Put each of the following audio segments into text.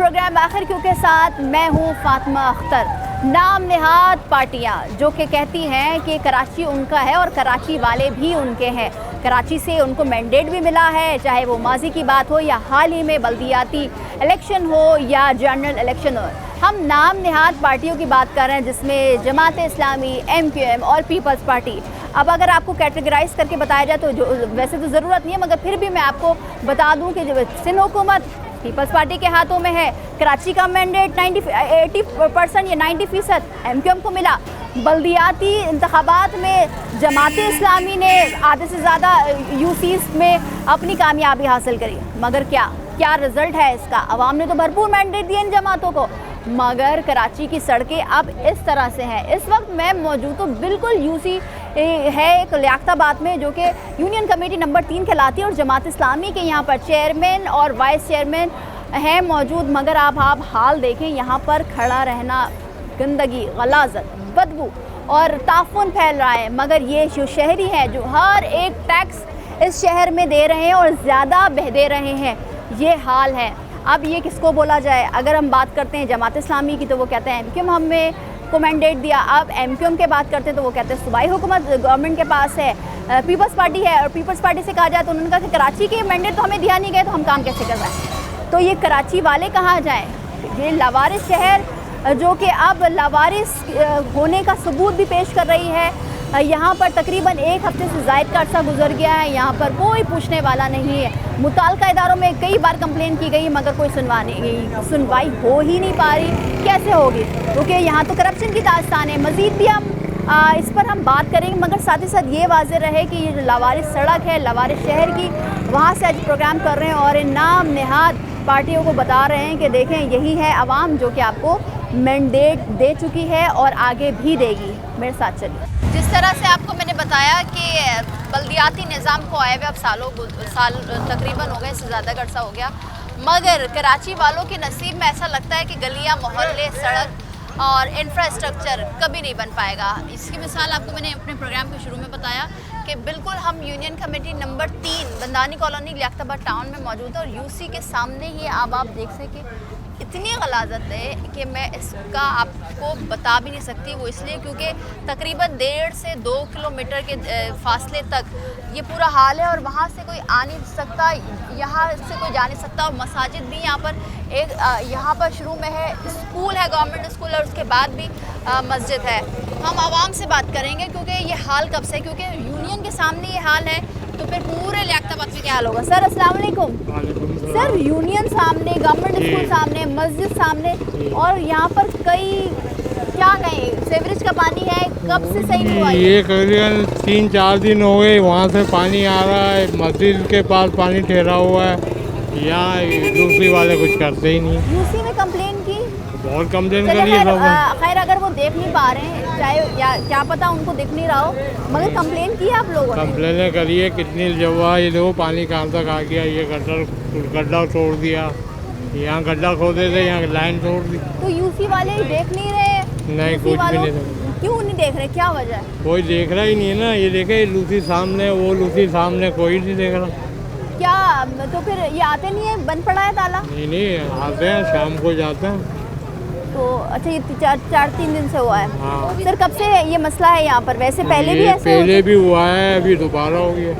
Programme आखिर क्यों के साथ मैं हूँ फातिमा अख्तर। नाम नेहाद पार्टियाँ जो कि कहती हैं कि कराची उनका है और कराची वाले भी उनके हैं। कराची से उनको मैंडेट भी मिला है, चाहे वो माजी की बात हो या हाल ही में बल्दियाती इलेक्शन हो या जनरल इलेक्शन हो। हम नाम नेहाद पार्टियों की बात कर रहे हैं जिसमें जमात इस्लामी, MQM और पीपल्स पार्टी। अब अगर आपको कैटेगराइज करके बताया जाए तो वैसे तो ज़रूरत नहीं है, मगर फिर भी मैं आपको बता दूं कि जो सिंध हुकूमत पीपल्स पार्टी के हाथों में है। कराची का मैंडेट 80% या 90% MQM को मिला। बल्दियाती इंतखाबात में जमात इस्लामी ने आधे से ज़्यादा UCs में अपनी कामयाबी हासिल करी, मगर क्या रिज़ल्ट है इसका? अवाम ने तो भरपूर मैंडेट दिए इन जमातों को, मगर कराची की सड़कें अब इस तरह से हैं। इस वक्त मैं मौजूद हूँ बिल्कुल UC है एक लियाकताबाद में, जो कि यूनियन कमेटी नंबर 3 कहलाती है और जमात इस्लामी के यहाँ पर चेयरमैन और वाइस चेयरमैन हैं मौजूद। मगर आप हाल देखें, यहाँ पर खड़ा रहना, गंदगी, गलाजत, बदबू और ताफुन फैल रहा है। मगर ये जो शहरी हैं जो हर एक टैक्स इस शहर में दे रहे हैं और ज़्यादा दे रहे हैं, ये हाल है। अब ये किसको बोला जाए? अगर हम बात करते हैं जमात इस्लामी की तो वो कहते हैं MQM हमें को मैंडेट दिया। अब MQM के बात करते हैं तो वो कहते हैं सूबाई हुकूमत गवर्नमेंट के पास है। पीपल्स पार्टी है और पीपल्स पार्टी से कहा जाए तो उन्होंने कहा कि कराची के मैंडेट तो हमें दिया नहीं गए, तो हम काम कैसे कर रहे हैं? तो ये कराची वाले कहाँ जाएँ? ये लावारिस शहर जो कि अब लावारिस होने का सबूत भी पेश कर रही है। यहाँ पर तकरीबन 1 हफ्ते से ज़ायद का अर्सा गुजर गया है, यहाँ पर कोई पूछने वाला नहीं है। मुताल्लिका इदारों में कई बार कंप्लेन की गई, मगर कोई सुनवाई हो ही नहीं पा रही। कैसे होगी? क्योंकि यहाँ तो करप्शन की दास्तान है। मज़ीद भी हम इस पर हम बात करेंगे, मगर साथ ही साथ ये वाज़ेह रहे कि ये जो लावारिस सड़क है लावारिस शहर की, वहाँ से आज प्रोग्राम कर रहे हैं और इन नाम नेहाद पार्टियों को बता रहे हैं कि देखें यही है आवाम जो कि आपको मैंडेट दे चुकी है और आगे भी देगी। मेरे साथ चलिए। जिस तरह से आपको मैंने बताया कि बल्दियाती निज़ाम को आए हुए अब साल तकरीबन हो गए, इससे ज़्यादा का अर्सा हो गया, मगर कराची वालों के नसीब में ऐसा लगता है कि गलियाँ, मोहल्ले, सड़क और इंफ्रास्ट्रक्चर कभी नहीं बन पाएगा। इसकी मिसाल आपको मैंने अपने प्रोग्राम के शुरू में बताया कि बिल्कुल हम union committee number 3 bandhani colony Liaquatabad town में मौजूद है और UC के सामने ही अब आप देख सकें इतनी गलाजत है कि मैं इसका आपको बता भी नहीं सकती। वो इसलिए क्योंकि तकरीबन 1.5 से 2 किलोमीटर के फासले तक ये पूरा हाल है और वहाँ से कोई आ नहीं सकता, यहाँ से कोई जा नहीं सकता। और मसाजिद भी यहाँ पर यहाँ पर शुरू में है, स्कूल है, गवर्नमेंट स्कूल, और उसके बाद भी मस्जिद है। हम आवाम से बात करेंगे क्योंकि ये हाल कब से, क्योंकि यूनियन के सामने ये हाल है तो फिर पूरे लियाकताबाद में क्या हाल होगा? सर अस्सलाम वालेकुम। सर यूनियन सामने, गवर्नमेंट स्कूल सामने, मस्जिद सामने, और यहाँ पर कई क्या कहें सीवरेज का पानी है, कब से सही नहीं हुआ? ये करीबन 3-4 दिन हो गए, वहाँ से पानी आ रहा है, मस्जिद के पास पानी ठहरा हुआ है। यहाँ दूसरी वाले कुछ करते ही नहीं। UC में कंप्लेन की, बहुत कंप्लेन करी है। खैर अगर वो देख नहीं पा रहे हैं, चाहे या क्या पता उनको दिख नहीं रहा हो, मगर कंप्लेन की आप लोगों ने? कंप्लेनें करी है कितनी जगह। ये देखो पानी कहाँ तक आ गया, ये गड्ढा तोड़ दिया, यहाँ गड्ढा खोदे थे, यहाँ लाइन तोड़ दी। तो UC वाले देख नहीं रहे? नहीं, कुछ भी नहीं। क्यों नहीं देख रहे? क्या वजह है? कोई देख रहा ही नहीं है ना। ये देखे लूसी सामने, वो लूसी सामने, कोई नहीं देख रहा। क्या तो फिर ये आते नहीं है? बंद पड़ा है ताला? नहीं आते हैं, शाम को जाते हैं। तो अच्छा, ये 4-3 दिन से हुआ है। हाँ। सर कब से ये मसला है यहाँ पर? वैसे पहले भी ऐसे पहले भी हुआ है, अभी दोबारा हो गया।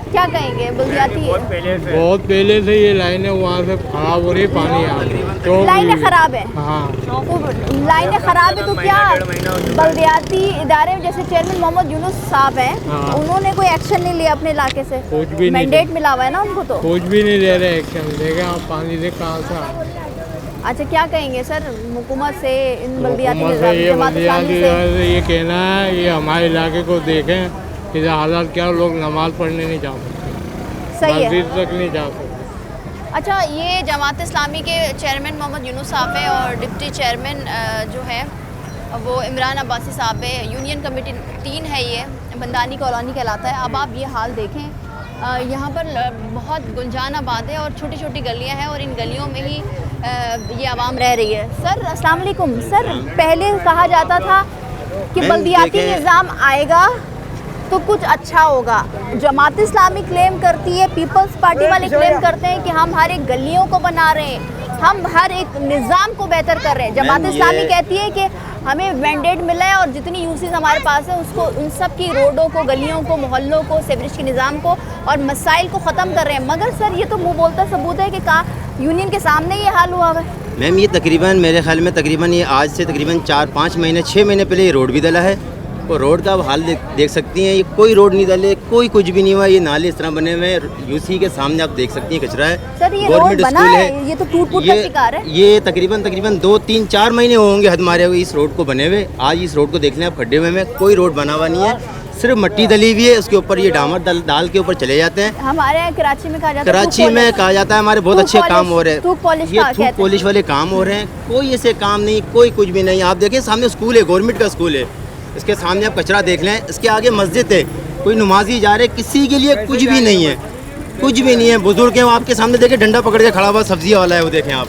क्या कहेंगे? बल्दियाती बहुत पहले से ये लाइनें वहाँ से खराब हो रही, पानी आ रहा, लाइनें खराब है। हाँ, तो लाइनें खराब है तो क्या बल्दियाती इदारे जैसे चेयरमैन मोहम्मद यूनुस साहब हैं, हाँ, उन्होंने कोई एक्शन नहीं लिया अपने इलाके से? कुछ भी नहीं, मैंडेट मिला हुआ है ना उनको, तो कुछ भी नहीं ले रहे एक्शन। देखें आप पानी से कहाँ से आ रहा। अच्छा, क्या कहेंगे सर हुकूमत से, इन बल्दियाती ये कहना है ये हमारे इलाके को देखें, इधर हालात क्या, लोग नमाज पढ़ने नहीं जा सकते, सही है, मस्जिद तक नहीं जा सकते। अच्छा, ये जमात इस्लामी के चेयरमैन मोहम्मद यूनुस साहब हैं और डिप्टी चेयरमैन जो है वो इमरान अब्बासी साहब है। यूनियन कमेटी 3 है, ये बंदानी कॉलोनी कहलाता है। अब आप ये हाल देखें, यहाँ पर बहुत गुंजान आबाद है और छोटी छोटी गलियाँ हैं और इन गलियों में ही ये आवाम रह रही है। सर अस्सलाम वालेकुम। सर पहले कहा जाता था कि बल्दियाती निज़ाम आएगा तो कुछ अच्छा होगा। जमात इस्लामी क्लेम करती है, पीपल्स पार्टी वाले क्लेम करते हैं कि हम हर एक गलियों को बना रहे हैं, हम हर एक निज़ाम को बेहतर कर रहे हैं। जमात इस्लामी कहती है कि हमें मैंडेट मिला है और जितनी यूसीज हमारे पास है उसको, उन सब की रोडों को, गलियों को, मोहल्लों को, सेवरेज के निज़ाम को और मसाइल को ख़त्म कर रहे हैं। मगर सर ये तो मुँह बोलता सबूत है कि यूनियन के सामने ये हाल हुआ है। मैम ये तकरीबन मेरे ख्याल में तकरीबन ये आज से तकरीबन 4-5 महीने 6 महीने पहले ये रोड भी डला है और रोड का हाल देख सकती हैं। ये कोई रोड नहीं डले, कोई कुछ भी नहीं हुआ। ये नाले इस तरह बने हुए हैं, यूसी के सामने आप देख सकती हैं कचरा है। सर ये रोड बना है, ये तो टूट-फूट का शिकार है। ये तकरीबन 2-3-4 महीने होंगे हद मारे हुए इस रोड को बने हुए। आज इस रोड को देख लें आप, खड्डे हुए में कोई रोड बना हुआ नहीं है, सिर्फ मट्टी डली हुई है, उसके ऊपर ये डामर डाल के ऊपर चले जाते हैं। हमारे यहाँ कराची में कहा जाता है, कराची में कहा जाता है हमारे बहुत अच्छे काम हो रहे हैं, थूक पॉलिश ये थूक पॉलिश वाले काम हो रहे हैं। कोई ऐसे काम नहीं, कोई कुछ भी नहीं। आप देखें सामने स्कूल है, गवर्नमेंट का स्कूल है, इसके सामने आप कचरा देख लें, इसके आगे मस्जिद है, कोई नमाजी जा रहे, किसी के लिए कुछ भी नहीं है, कुछ भी नहीं है। बुजुर्ग हैं वो आपके सामने देखें, डंडा पकड़ के खड़ा हुआ सब्जी वाला है वो, देखें आप,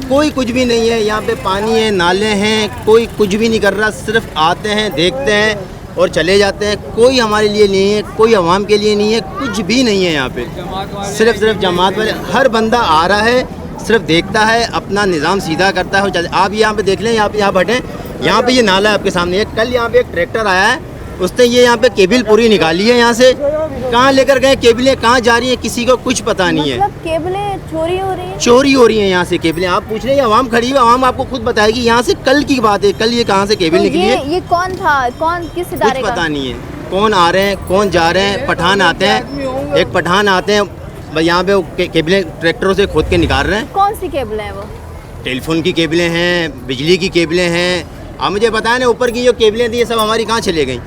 कोई कुछ भी नहीं है। यहाँ पे पानी है, नाले हैं, कोई कुछ भी नहीं कर रहा, सिर्फ आते हैं, देखते हैं और चले जाते हैं। कोई हमारे लिए नहीं है, कोई आवाम के लिए नहीं है, कुछ भी नहीं है यहाँ पे। सिर्फ जमात वाले, हर बंदा आ रहा है, सिर्फ देखता है, अपना निज़ाम सीधा करता है। आप यहाँ पे देख लें, यहाँ बैठे, यहाँ पे ये नाला है आपके सामने। कल यहाँ पे एक ट्रैक्टर आया है, उसने ये यहाँ पे केबल पूरी निकाली है यहाँ से। कहाँ लेकर गए केबलें, कहाँ जा रही हैं, किसी को कुछ पता नहीं है। मतलब केबलें चोरी हो रही हैं? चोरी हो रही हैं यहाँ से केबलें। आप पूछ रहे हैं, आवाम खड़ी है, आवाम आपको खुद बताएगी। यहाँ से कल की बात है, कल ये कहाँ से केबल निकली है, ये कौन था, कौन किस इदारे कुछ का? पता नहीं है। कौन आ रहे हैं, कौन जा रहे हैं। पठान आते हैं, एक पठान आते हैं, यहाँ पे केबलें ट्रैक्टरों से खोद के निकाल रहे हैं। कौन सी केबलें हैं वो? टेलीफोन की केबलें हैं, बिजली की केबलें हैं। आप मुझे बताएं ना, ऊपर की जो केबलें थी ये सब हमारी कहाँ चले गई?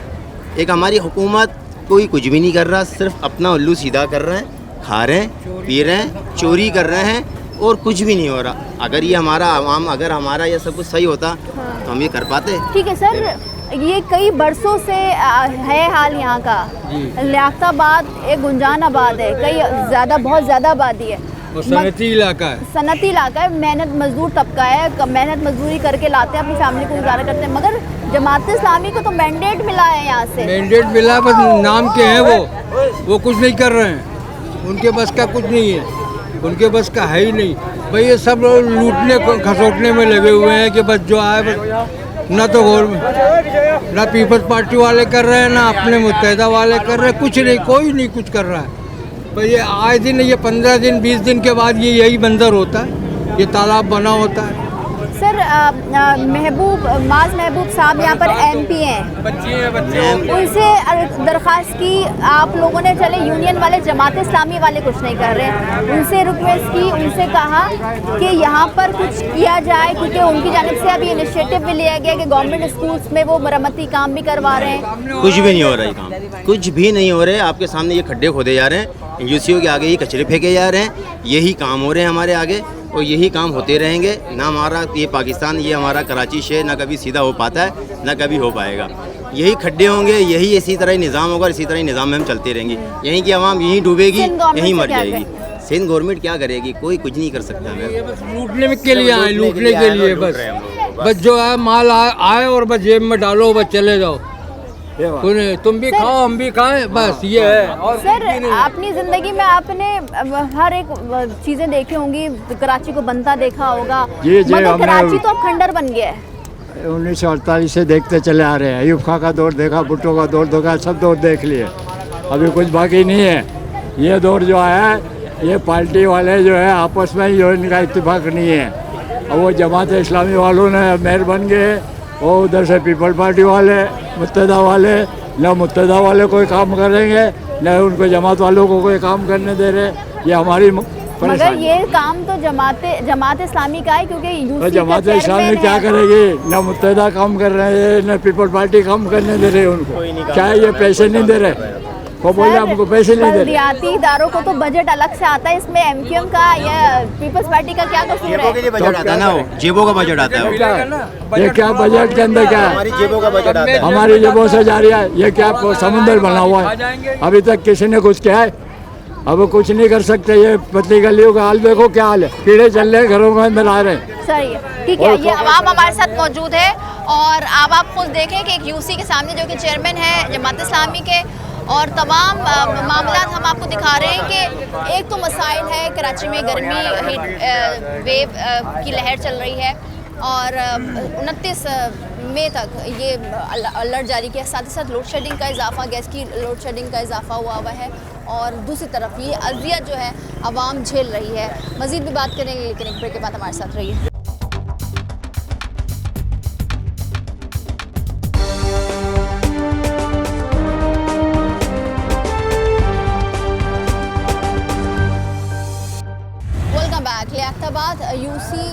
एक हमारी हुकूमत कोई कुछ भी नहीं कर रहा, सिर्फ अपना उल्लू सीधा कर रहे हैं, खा रहे हैं, पी रहे हैं, चोरी कर रहे हैं और कुछ भी नहीं हो रहा। अगर ये हमारा आवाम, अगर हमारा ये सब कुछ सही होता तो हम ये कर पाते। ठीक है सर, ये कई बरसों से है हाल यहाँ का। लियाकताबाद एक गुंजानाबाद है, कई ज़्यादा, बहुत ज़्यादा आबादी है, सनती इलाका है, सनती इलाका है, मेहनत मजदूर तबका है, मेहनत मजदूरी करके लाते हैं, अपनी फैमिली को गुजारा करते हैं। मगर जमात इस्लामी को तो मैंडेट मिला है यहाँ से। मैंडेट मिला, बस नाम के हैं वो कुछ नहीं कर रहे हैं, उनके बस का कुछ नहीं है, उनके बस का है ही नहीं। भाई ये सब लोग लूटने खसोटने में लगे हुए हैं कि बस जो आए, ना तो गवर्नमेंट, ना पीपल्स पार्टी वाले कर रहे हैं, ना अपने मुत्तहिदा वाले कर रहे हैं, कुछ नहीं, कोई नहीं कुछ कर रहा है। भाई ये आए दिन, ये 15 दिन 20 दिन के बाद ये यही मंजर होता है, ये तालाब बना होता है। सर माज महबूब साहब यहाँ पर MP हैं, बच्चे उनसे दरख्वास्त की आप लोगों ने, चले यूनियन वाले, जमात इस्लामी वाले कुछ नहीं कर रहे, उनसे रिक्वेस्ट की, उनसे कहा कि यहाँ पर कुछ किया जाए, क्योंकि उनकी जानिब से अभी इनिशिएटिव भी लिया गया कि गवर्नमेंट स्कूल्स में वो मरम्मती काम भी करवा रहे हैं। कुछ भी नहीं हो रहा है काम, कुछ भी नहीं हो रहे। आपके सामने ये खड्डे खोदे जा रहे हैं, यूसीओ के आगे ये कचरे फेंके जा रहे हैं, यही काम हो रहे हैं हमारे आगे और यही काम होते रहेंगे। ना हमारा ये पाकिस्तान, ये हमारा कराची शहर ना कभी सीधा हो पाता है, ना कभी हो पाएगा। यही खड्डे होंगे, यही इसी तरह ही निज़ाम होगा, इसी तरह ही निज़ाम में हम चलते रहेंगे। यहीं की आवाम यहीं डूबेगी, यहीं मर जाएगी। सिंध गवर्नमेंट क्या करेगी? कोई कुछ नहीं कर सकता। लूटने के लिए आए, लूटने के लिए बस जो है माल आए और बस जेब में डालो, बस चले जाओ, तुम भी खाओ हम भी खाएं, बस ये है। और सर अपनी ज़िंदगी में आपने हर एक चीज़ें देखी होंगी, कराची को बनता देखा होगा, मगर कराची तो अब खंडर बन गया है। 1948 से देखते चले आ रहे हैं, अयूब खां का दौर देखा, भुट्टो का दौर देखा, सब दौर देख लिए, अभी कुछ बाकी नहीं है। ये दौर जो है, ये पार्टी वाले जो है आपस में जो इनका इत्तेफाक नहीं है। अब वो जमात इस्लामी वालों ने मेयर बन गए, वो उधर से पीपल पार्टी वाले, मुत्तहिदा वाले, न मुत्तहिदा वाले कोई काम करेंगे, न उनको जमात वालों को कोई काम करने दे रहे। ये हमारी मगर ये काम तो जमात इस्लामी का है, क्योंकि जमात इस्लामी क्या करेगी? न मुत्तहिदा काम कर रहे हैं, न पीपल पार्टी काम करने दे रहे उनको। क्या ये पैसे नहीं दे रहे? वो बोले हमको पैसे नहीं दे रहे। बल्दियाती इदारों को तो बजट अलग से आता है, इसमें MQM का या पीपल्स पार्टी का क्या कसूर है? बजट आता है ना, वो जेबों का बजट आता है। ये क्या बजट के अंदर क्या है? हमारी जेबों का बजट आता है, हमारी जेबों से जा रही है। ये क्या समुंदर बना हुआ है? अभी तक किसी ने कुछ किया है? अब कुछ नहीं कर सकते। ये पतली गलियों का हाल देखो, क्या हाल है, कीड़े चल रहे घरों के अंदर आ रहे हैं। सही है, ठीक है। ये अवाम हमारे साथ मौजूद है और अब आप खुद देखें कि एक यूसी के सामने जो कि चेयरमैन है जमात इस्लामी के, और तमाम मामला हम आपको दिखा रहे हैं कि एक तो मसाइल है, कराची में गर्मी हीट वेव की लहर चल रही है और 29 मई तक ये अलर्ट जारी किया। साथ ही साथ लोड शेडिंग का इजाफा, गैस की लोड शेडिंग का इजाफा हुआ है और दूसरी तरफ ये अजियत जो है आवाम झेल रही है। मज़ीद भी बात करेंगे लेकिन एक ब्रेक के बाद हमारे साथ रहिए। लियाकताबाद यूसी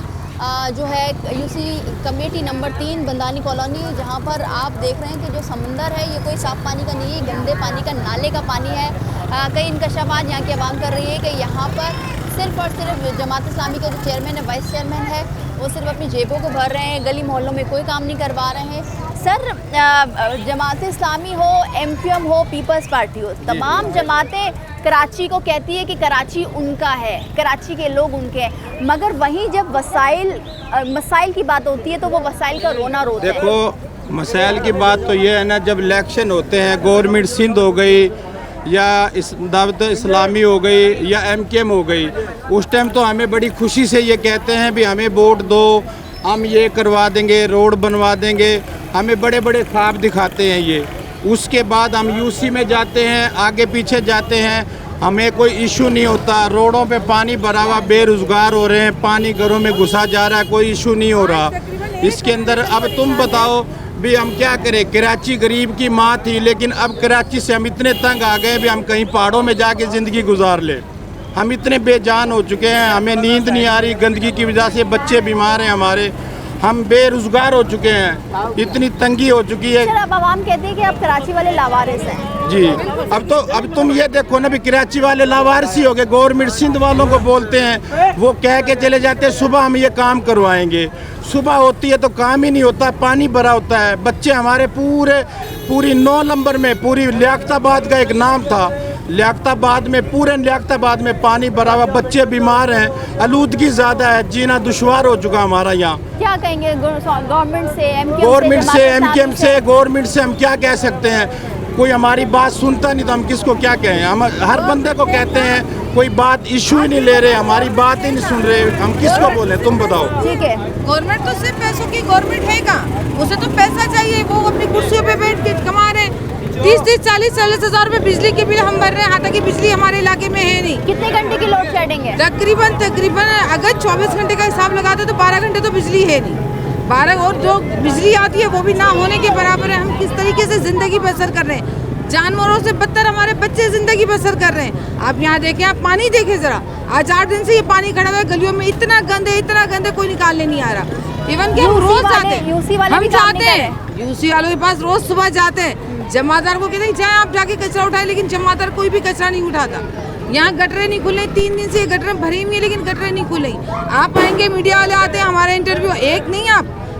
जो है UC committee number 3 bandhani colony, जहां पर आप देख रहे हैं कि जो समंदर है ये कोई साफ़ पानी का नहीं है, गंदे पानी का, नाले का पानी है। कई इंकशाफात यहाँ की आवाम कर रही है कि यहाँ पर सिर्फ़ और सिर्फ जमात इस्लामी के जो चेयरमैन है, वाइस चेयरमैन है, वो सिर्फ अपनी जेबों को भर रहे हैं, गली मोहल्लों में कोई काम नहीं करवा रहे हैं। सर, जमात इस्लामी हो, MQM हो, पीपल्स पार्टी हो, तमाम जमातें कराची को कहती है कि कराची उनका है, कराची के लोग उनके हैं, मगर वहीं जब मसाइल की बात होती है तो वो वसाइल का रोना रोते हैं। देखो, मसाइल की बात तो ये है ना, जब इलेक्शन होते हैं, गवर्नमेंट सिंध हो गई या दावत इस्लामी हो गई या MQM हो गई, उस टाइम तो हमें बड़ी खुशी से ये कहते हैं भी हमें वोट दो, हम ये करवा देंगे, रोड बनवा देंगे, हमें बड़े बड़े ख्वाब दिखाते हैं ये। उसके बाद हम यूसी में जाते हैं, आगे पीछे जाते हैं, हमें कोई इशू नहीं होता। रोडों पे पानी भरा हुआ, बेरोज़गार हो रहे हैं, पानी घरों में घुसा जा रहा है, कोई इशू नहीं हो रहा इसके अंदर। अब तुम बताओ भी हम क्या करें? कराची गरीब की माँ थी, लेकिन अब कराची से हम इतने तंग आ गए भी हम कहीं पहाड़ों में जाके ज़िंदगी गुजार ले। हम इतने बेजान हो चुके हैं, हमें नींद नहीं आ रही, गंदगी की वजह से बच्चे बीमार हैं हमारे, हम बेरोज़गार हो चुके हैं, इतनी तंगी हो चुकी है। अब आवाम कहती है कि अब कराची वाले लावारिस हैं। जी, अब तुम ये देखो ना भी कराची वाले लावारिस ही हो गए। गवर्नमेंट सिंध वालों को बोलते हैं, वो कह के चले जाते हैं सुबह हम ये काम करवाएंगे, सुबह होती है तो काम ही नहीं होता, पानी भरा होता है। बच्चे हमारे पूरी 9 नंबर में, पूरी लियाकताबाद का एक नाम था, लियाकताबाद में, पूरे लियाकताबाद में पानी भरा हुआ, बच्चे बीमार हैं, आलूदगी ज़्यादा है, जीना दुश्वार हो चुका हमारा यहाँ। क्या कहेंगे गवर्नमेंट से, MQM से गवर्नमेंट से हम क्या कह सकते हैं? कोई हमारी बात सुनता नहीं तो हम किसको क्या कहें? हम हर बंदे को कहते हैं, कोई बात इशू ही नहीं ले रहे, हमारी बात ही नहीं सुन रहे, हम किसको बोले? तुम बताओ। ठीक है, गवर्नमेंट तो सिर्फ पैसों की गवर्नमेंट है कहाँ? उसे तो पैसा चाहिए, वो अपनी कुर्सियों पे बैठ के कमा रहे हैं। 30-30, 40-40 हज़ार रुपए बिजली के बिल हम भर रहे हैं, हालांकि बिजली हमारे इलाके में है नहीं। कितने घंटे की लोड शेडिंग है? तकरीबन अगर 24 घंटे का हिसाब लगाते तो 12 घंटे तो बिजली है नहीं। 12 और जो बिजली आती है वो भी ना होने के बराबर है। हम किस तरीके से ज़िंदगी बसर कर रहे हैं, जानवरों से बदतर हमारे बच्चे ज़िंदगी बसर कर रहे हैं। आप यहाँ देखें, आप पानी देखें ज़रा, आज 8 दिन से ये पानी खड़ा हुआ है गलियों में, इतना गंदे, कोई निकालने नहीं आ रहा। इवन कि हम रोज जाते हैं, हम जाते हैं यूसी वालों के पास, रोज सुबह जाते हैं, जमादार को कहते हैं जाए आप जाके कचरा उठाए, लेकिन जमादार कोई भी कचरा नहीं उठाता। यहाँ गटरें नहीं खुले, 3 दिन से ये गटरें भरी हुई है लेकिन गटरें नहीं खुली। आप आएंगे, मीडिया वाले आते हैं, हमारा इंटरव्यू एक नहीं,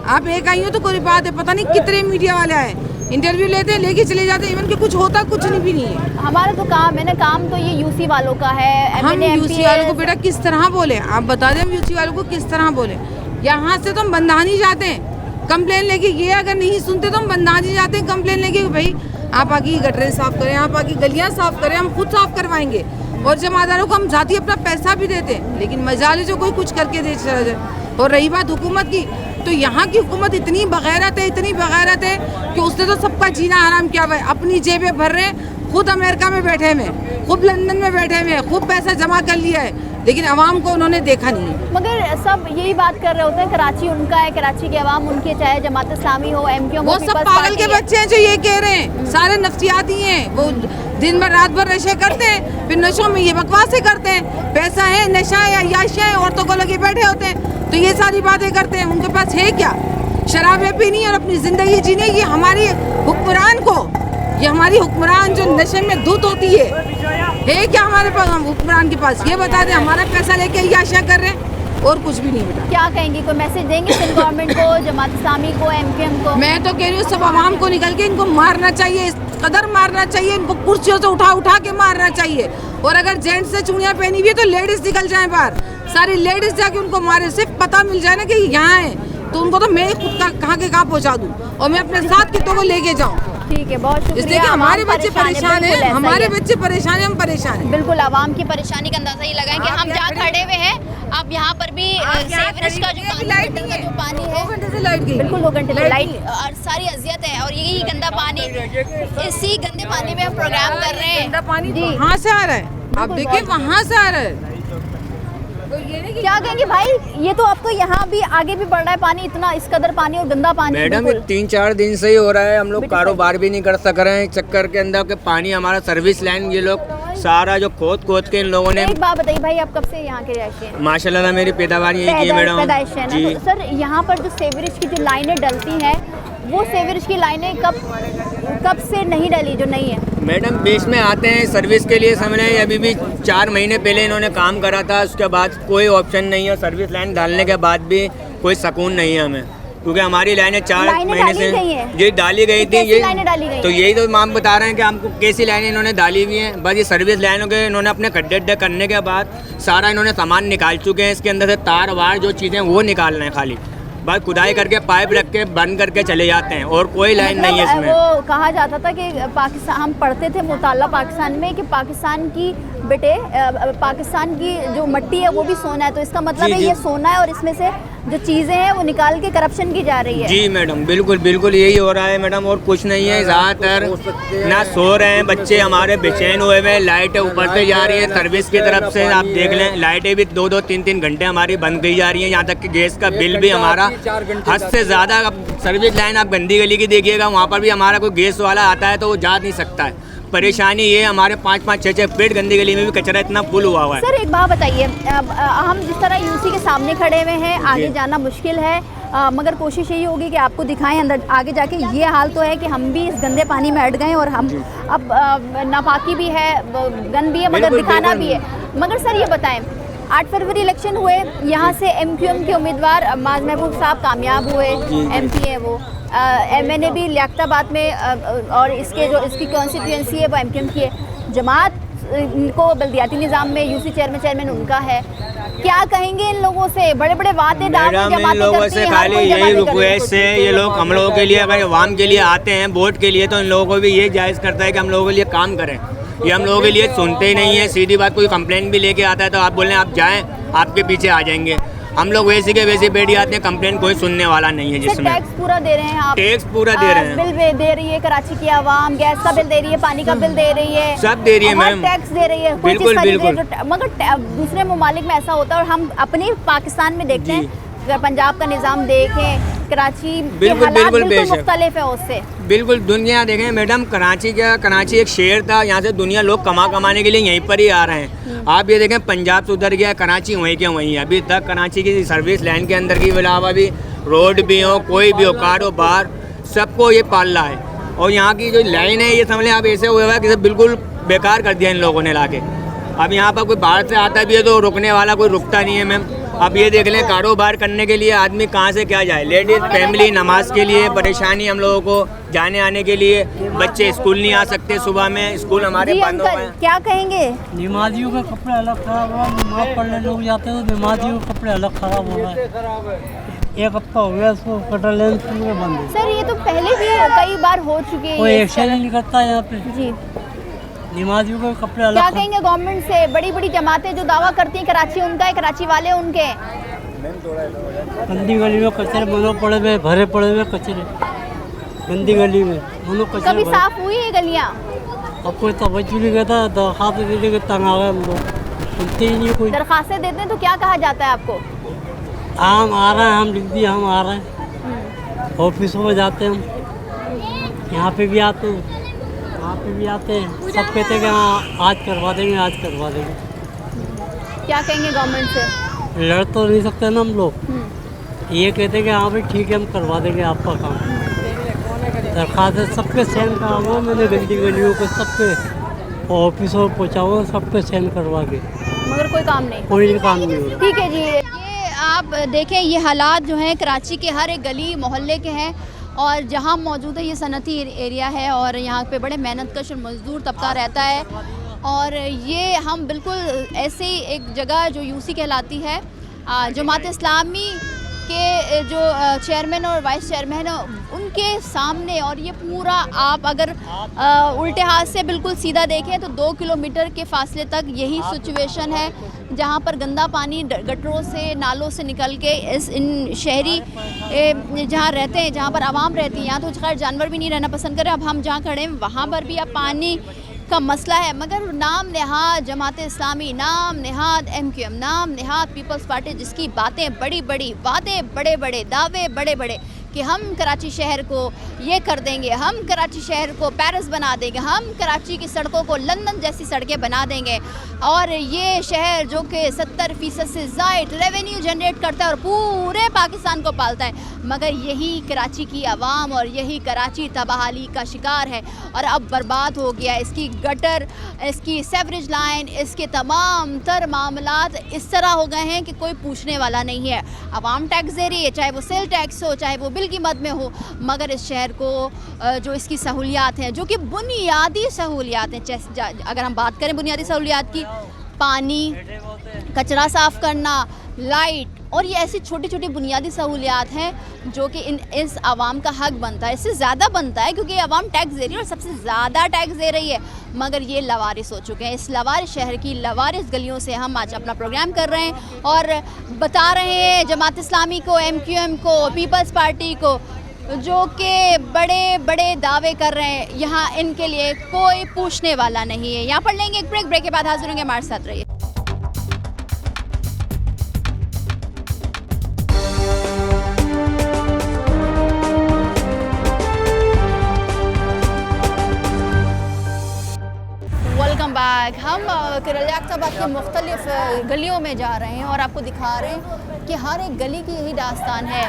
आप एक आई हो तो कोई बात है, पता नहीं कितने मीडिया वाले आए, इंटरव्यू लेते हैं, लेके चले जाते हैं, इवन कि कुछ होता कुछ नहीं भी नहीं है। हमारा तो काम है ना, काम तो ये यूसी वालों का है। हम यूसी वालों को बेटा किस तरह बोले, आप बता दें, हम यूसी वालों को किस तरह बोले? यहाँ से तो हम बंदानी जाते हैं कंप्लेन लेके, ये अगर नहीं सुनते तो हम बंदानी जाते हैं कंप्लेन लेके, भाई आप आगे गटरें साफ करें, आप आगे गलियाँ साफ करें, हम खुद साफ करवाएंगे। और जमादारों को हम जाती अपना पैसा भी देते हैं, लेकिन मजाले जो कोई कुछ करके दे चला जाए। और रही बात हुकूमत की, तो यहाँ की हुकूमत इतनी बगैरत है कि उसने तो सबका जीना हराम किया हुआ है। अपनी जेबें भर रहे हैं, खुद अमेरिका में बैठे हुए, खुद लंदन में बैठे हुए, खुद पैसा जमा कर लिया है, लेकिन अवाम को उन्होंने देखा नहीं है। मगर सब यही बात कर रहे होते हैं, कराची उनका है, कराची के अवाम उनके, चाहे जमात इस्लामी हो, MQM हो, वो सब पागल के बच्चे हैं जो ये कह रहे हैं, सारे नफ्सियाती हैं। वो दिन भर रात भर नशे करते हैं, फिर नशों में ये बकवासें करते हैं, पैसा है, नशा है, अय्याशियाँ हैं, औरतों को लगे बैठे होते हैं, तो ये सारी बातें करते हैं। उनके पास है क्या? शराबें पीनी और अपनी ज़िंदगी जीने। ये हमारी हुक्मरान को, ये हमारी हुक्मरान जो नशे में धुत होती है क्या हमारे पास हुक्मरान के पास? ये बता दें, हमारा पैसा लेके अय्याशियाँ कर रहे हैं और कुछ भी नहीं बेटा। क्या कहेंगे, कोई मैसेज देंगे सिंध गवर्नमेंट को, जमात इस्लामी को, MQM को? मैं तो कह रही हूँ सब आवाम को निकल के इनको मारना चाहिए, इस कदर मारना चाहिए, इनको कुर्सियों से उठा के मारना चाहिए। और अगर जेंट्स से चूड़ियाँ पहनी हुई है तो लेडीज निकल जाए बाहर, सारी लेडीज जाके उनको मारे, सिर्फ पता मिल जाए ना कि यहाँ है, तो उनको तो मैं खुद कहाँ के कहाँ पहुँचा दूँ और मैं अपने साथ कितों को लेके जाऊँ। ठीक है, बहुत शुक्रिया। इसलिए कि हमारे आवाम बच्चे परेशान बिल्कुल हैं, ऐसा ही हमारे है। बच्चे परेशान हैं, हम परेशान हैं। बिल्कुल आवाम की परेशानी का अंदाजा ही लगाएं कि आप हम यहाँ जहाँ खड़े हुए हैं, अब यहाँ पर भी सीवरेज का जो पानी, लाइट गटर नहीं का है, जो पानी है, 2 घंटे से लाइट गई। बिल्कुल 2 घंटे से लाइट लाइट और सारी अजियत है। और यही गंदा पानी, इसी गंदे पानी में हम प्रोग्राम कर रहे हैं। गंदा पानी जी, वहाँ से आ रहा है, आप देखिए वहाँ से आ रहा है। तो ये नहीं कि क्या कहेंगे भाई, ये तो अब तो यहाँ भी आगे भी बढ़ रहा है पानी, इतना इस कदर पानी और गंदा पानी। मैडम ये 3-4 दिन से ही हो रहा है, हम लोग कारोबार भी नहीं कर सक रहे हैं चक्कर के अंदर के पानी हमारा सर्विस लाइन ये लोग सारा जो खोद के इन लोगों ने। एक बात बताइए भाई, आप कब से यहाँ के रहते हैं? माशाल्लाह मेरी पैदावार यही की है मैडम पैदाइश है ना। जी। तो सर यहाँ पर जो सीवरेज की जो लाइनें डलती हैं, वो सीवरेज की लाइनें कब से नहीं डली, जो नहीं है? मैडम बीच में आते हैं सर्विस के लिए, समझ लें अभी भी 4 महीने पहले इन्होंने काम करा था, उसके बाद कोई ऑप्शन नहीं है। सर्विस लाइन डालने के बाद भी कोई सुकून नहीं है हमें, क्योंकि हमारी लाइनें 4 महीने से ये डाली गई थी। ये लाइनें डाली गई? तो यही तो हम बता रहे हैं कि हमको कैसी लाइनें इन्होंने डाली हुई हैं। बस ये सर्विस लाइनों के इन्होंने अपने खड्डे करने के बाद सारा इन्होंने सामान निकाल चुके हैं, इसके अंदर से तार वार जो चीज़ें वो निकालना है खाली, बस खुदाई करके पाइप रख के बंद करके चले जाते हैं और कोई लाइन नहीं है इसमें। वो कहा जाता था कि पाकिस्तान, हम पढ़ते थे मुताल्ला पाकिस्तान में कि पाकिस्तान की बेटे पाकिस्तान की जो मट्टी है वो भी सोना है, तो इसका मतलब है जी। ये सोना है और इसमें से जो चीज़ें हैं वो निकाल के करप्शन की जा रही है। जी मैडम, बिल्कुल बिल्कुल यही हो रहा है मैडम, और कुछ नहीं है। ज़्यादातर ना सो रहे हैं बच्चे हमारे, बेचैन हुए हुए, लाइटें ऊपर से जा रही है सर्विस की तरफ से। आप देख लें लाइटें भी 2-2, 3-3 घंटे हमारी बंद की जा रही हैं, यहाँ तक कि गैस का बिल भी हमारा हद से ज़्यादा। सर्विस लाइन आप गंदी गली की देखिएगा, वहाँ पर भी हमारा कोई गैस वाला आता है तो वो जा नहीं सकता है। परेशानी ये हमारे 5-5, 6-6 फीट गंदी गली में भी कचरा इतना फुल हुआ हुआ है। सर एक बात बताइए, हम जिस तरह यूसी के सामने खड़े हुए हैं, आगे जाना मुश्किल है, मगर कोशिश यही होगी कि आपको दिखाएं अंदर आगे जाके। ये हाल तो है कि हम भी इस गंदे पानी में अट गए और हम अब नापाकी भी है, गंद भी है, मगर दिखाना भी है। मगर सर ये बताएं, 8 फरवरी इलेक्शन हुए, यहाँ से MQM के उम्मीदवार माज महबूब साहब कामयाब हुए, MP है वो। मैंने भी लियाकताबाद में और इसकी कॉन्स्टिट्यूंसी है वो MQM की है। जमात को बल्दियाती निज़ाम में यूसी चेयरमैन उनका है। क्या कहेंगे इन लोगों से? बड़े बड़े वादे मैडम इन लोगों से खाली यही रिक्वेस्ट है, ये लोग हम लोगों के लिए, अगर अवाम के लिए आते हैं वोट के लिए, तो इन लोगों को भी ये जायज़ करता है कि हम लोगों के लिए काम करें। ये हम लोगों के लिए सुनते ही नहीं है। सीधी बात, कोई कंप्लेंट भी लेके आता है तो आप बोल रहे हैं आप जाएँ, आपके पीछे आ जाएंगे। हम लोग वैसे के वैसे बैठ जाते हैं, कंप्लेंट कोई सुनने वाला नहीं है। जिसमें टैक्स पूरा दे रहे हैं आप, टैक्स पूरा दे रहे हैं, बिल दे रही है कराची की आवाम, गैस का बिल दे रही है, पानी का बिल दे रही है, सब दे रही है मैम, टैक्स दे रही है, बिल्कुल बिल्कुल। मगर दूसरे ममालिक में ऐसा होता है और हम अपने पाकिस्तान में देखते हैं, अगर पंजाब का निज़ाम देखें, कराची बिल्कुल बिल्कुल मुख्तलिफ है उससे। बिल्कुल दुनिया देखें मैडम, कराची एक शहर था, यहाँ से दुनिया लोग कमाने के लिए यहीं पर ही आ रहे हैं। आप ये देखें पंजाब से उधर गया, कराची वहीं के वहीं है। अभी तक कराची की सर्विस लाइन के अंदर की अलावा भी रोड भी हो, कोई भी हो, कारोबार, सबको ये पाल रहा है। और यहाँ की जो लाइन है ये समझ लें आप ऐसे हुआ है कि बिल्कुल बेकार कर दिया इन लोगों ने ला के। अब यहाँ पर कोई बाहर से आता भी है तो रुकने वाला कोई रुकता नहीं है मैम। अब ये देख लें, कारोबार करने के लिए आदमी कहाँ से क्या जाए, लेडीज़ फैमिली नमाज के लिए परेशानी, हम लोगों को जाने आने के लिए, बच्चे स्कूल नहीं आ सकते, सुबह में स्कूल हमारे बंद हो गए। क्या कहेंगे? नमाजियों के कपड़े अलग खराब हो रहा है, नमाज पढ़ने लोग जाते हैं तो नमाजियों के कपड़े अलग खराब हो रहा है। 1 हफ्ता हो गया इसको कटर लेन पूरे बंद है। सर ये तो पहले भी कई बार हो चुके हैं, कोई एक्शन नहीं करता यहाँ पे। जी नमाजियों के कपड़े अलग। क्या कहेंगे गवर्नमेंट से? बड़ी बड़ी जमातें जो दावा करती हैं कराची उनका है, कराची वाले उनके हैं। गंदी गली में कचरे मनो पड़े हुए, भरे पड़े हुए कचरे, गंदी गली में मनो कचरे। कभी साफ हुई है गलियाँ? अब कोई तवज्जो नहीं करता, दरखास्त देने के तंग आ गए हम लोग, सुनते ही नहीं कोई। दरखास्तें देते हैं तो क्या कहा जाता है आपको? हम आ रहे हैं, हम लिख दिए हम आ रहे हैं। ऑफिसों में जाते हैं हम, यहाँ पे भी आते हैं, वहाँ पे भी आते हैं, सब कहते हैं कि हाँ आज करवा देंगे, आज करवा देंगे। क्या कहेंगे गवर्नमेंट से? लड़ तो नहीं सकते ना हम लोग, ये कहते हैं कि हाँ भाई ठीक है हम करवा देंगे आपका काम। दरखास्त सबके साइन कराऊंगा मैंने, गंदी गलियों को सबके ऑफिसों में पहुँचाऊँगा, सबके साइन करवा के, मगर कोई काम नहीं, कोई काम नहीं हो रहा। ठीक है जी। ये आप देखें, ये हालात जो हैं कराची के हर एक गली मोहल्ले के हैं और जहाँ मौजूद है ये सनती एरिया है और यहाँ पे बड़े मेहनतकश और मज़दूर तबका रहता है। और ये हम बिल्कुल ऐसे ही एक जगह जो यूसी कहलाती है, जमात इस्लामी के जो चेयरमैन और वाइस चेयरमैन उनके सामने, और ये पूरा आप अगर उल्टे हाथ से बिल्कुल सीधा देखें तो 2 किलोमीटर के फासले तक यही सिचुएशन है, जहाँ पर गंदा पानी गटरों से नालों से निकल के इन शहरी जहाँ रहते हैं, जहाँ पर आवाम रहती है, यहाँ तो खैर जानवर भी नहीं रहना पसंद करें। अब हम जहाँ खड़े हैं वहाँ पर भी अब पानी का मसला है, मगर नाम नेहाद जमात इस्लामी, नाम नेहाद MQM, नाम नेहाद पीपल्स पार्टी, जिसकी बातें बड़ी बड़ी, वादे बड़े बड़े, दावे बड़े बड़े कि हम कराची शहर को ये कर देंगे, हम कराची शहर को पेरिस बना देंगे, हम कराची की सड़कों को लंदन जैसी सड़कें बना देंगे, और ये शहर जो कि 70% से ज़ायद रेवेन्यू जनरेट करता है और पूरे पाकिस्तान को पालता है, मगर यही कराची की आवाम और यही कराची तबाही का शिकार है और अब बर्बाद हो गया। इसकी गटर, इसकी सेवरेज लाइन, इसके तमाम तर मामलात इस तरह हो गए हैं कि कोई पूछने वाला नहीं है। आवाम टैक्स दे रही है, चाहे वो सेल टैक्स हो, चाहे वो बिल की मद में हो, मगर इस शहर को जो इसकी सहूलियात हैं, जो कि बुनियादी सहूलियात हैं, अगर हम बात करें बुनियादी सहूलियात की, पानी, कचरा साफ़ करना, लाइट, और ये ऐसी छोटी छोटी बुनियादी सहूलियात हैं जो कि इस आवाम का हक बनता है, इससे ज़्यादा बनता है, क्योंकि आवाम टैक्स दे रही है और सबसे ज़्यादा टैक्स दे रही है, मगर ये लवारिस हो चुके हैं। इस लवारिस शहर की लवारिस गलियों से हम आज अपना प्रोग्राम कर रहे हैं और बता रहे हैं जमात इस्लामी को, MQM को, पीपल्स पार्टी को, जो कि बड़े बड़े दावे कर रहे हैं, यहाँ इनके लिए कोई पूछने वाला नहीं है। यहाँ पर लेंगे एक ब्रेक के बाद हाजिर होंगे, हमारे साथ रहिए। Welcome back. हम रियासताबाद की मुख्तलिफ गलियों में जा रहे हैं और आपको दिखा रहे हैं कि हर एक गली की यही दास्तान है।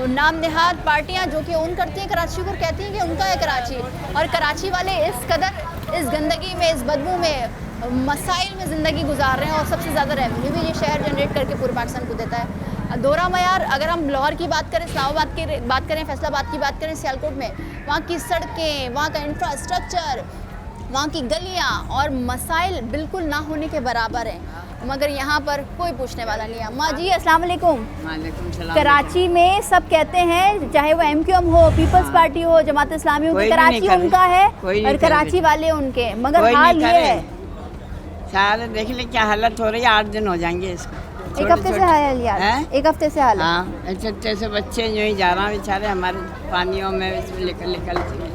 नाम नेहाद पार्टियां जो कि उन करती हैं कराची को, कहती हैं कि उनका है कराची, और कराची वाले इस कदर इस गंदगी में, इस बदबू में, मसाइल में ज़िंदगी गुजार रहे हैं और सबसे ज़्यादा रेवेन्यू भी ये शहर जनरेट करके पूरे पाकिस्तान को देता है। दोहरा मयार, अगर हम लाहौर की बात करें, इस्लामाबाद की बात करें, फैसलाबाद की बात करें, सियालकोट में, वहाँ की सड़कें, वहाँ का इंफ्रास्ट्रक्चर, वहाँ की गलियाँ और मसाइल बिल्कुल ना होने के बराबर हैं, मगर यहाँ पर कोई पूछने वाला नहीं है। अम्मा जी अस्सलाम वालेकुम। वालेकुम सलाम। कराची में सब कहते हैं, चाहे वो MQM हो, पीपल्स पार्टी हो, जमात इस्लामी हो, कराची उनका है और कराची वाले उनके, मगर हाल ये है, सारे देख ले क्या हालत हो रही है। 8 दिन हो जाएंगे इसको, एक हफ्ते से हाल यार, एक हफ्ते से हाल। हाँ, अच्छे से बच्चे जो ही जा रहा है बेचारे हमारे पानियों में निकल के।